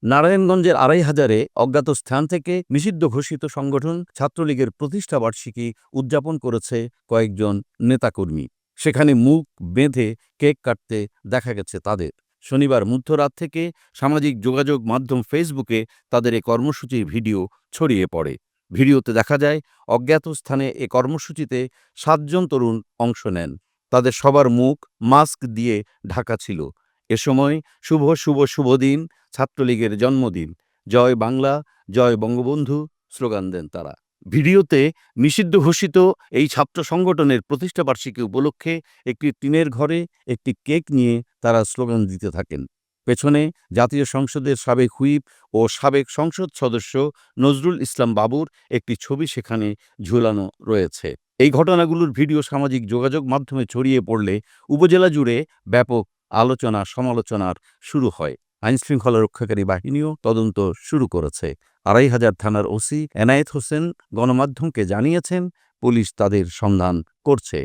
নারায়ণগঞ্জের ২৫০০-এ অজ্ঞাত স্থান থেকে নিষিদ্ধ ঘোষিত সংগঠন ছাত্রলীগের প্রতিষ্ঠাবার্ষিকী উদযাপন করেছে কয়েকজন নেতাকর্মী। সেখানে মুখ বেঁধে কেক কাটতে দেখা গেছে তাদের। শনিবার মধ্যরাত থেকে সামাজিক যোগাযোগ মাধ্যম ফেসবুকে তাদের এ কর্মসূচির ভিডিও ছড়িয়ে পড়ে। ভিডিওতে দেখা যায় অজ্ঞাত স্থানে এ কর্মসূচিতে ৭ জন তরুণ অংশ নেন। তাদের সবার মুখ মাস্ক দিয়ে ঢাকা ছিল। এ সময় শুভ শুভ শুভ দিন, ছাত্রলীগের জন্মদিন, জয় বাংলা, জয় বঙ্গবন্ধু স্লোগান দেন তারা। ভিডিওতে নিষিদ্ধ ঘোষিত এই ছাত্র সংগঠনের প্রতিষ্ঠাবার্ষিকী উপলক্ষে একটি টিনের ঘরে একটি কেক নিয়ে তারা স্লোগান দিতে থাকেন। পেছনে জাতীয় সংসদের সাবেক হুইপ ও সাবেক সংসদ সদস্য নজরুল ইসলাম বাবুর একটি ছবি সেখানে ঝুলানো রয়েছে। এই ঘটনাগুলোর ভিডিও সামাজিক যোগাযোগ মাধ্যমে ছড়িয়ে পড়লে উপজেলা জুড়ে ব্যাপক আলোচনা সমালোচনার শুরু হয়। আইনশৃঙ্খলা রক্ষাকারী বাহিনীও তদন্ত শুরু করেছে। ২৫০০ থানার ওসি এনায়েত হোসেন গণমাধ্যমকে জানিয়েছেন, পুলিশ তাদের সন্ধান করছে।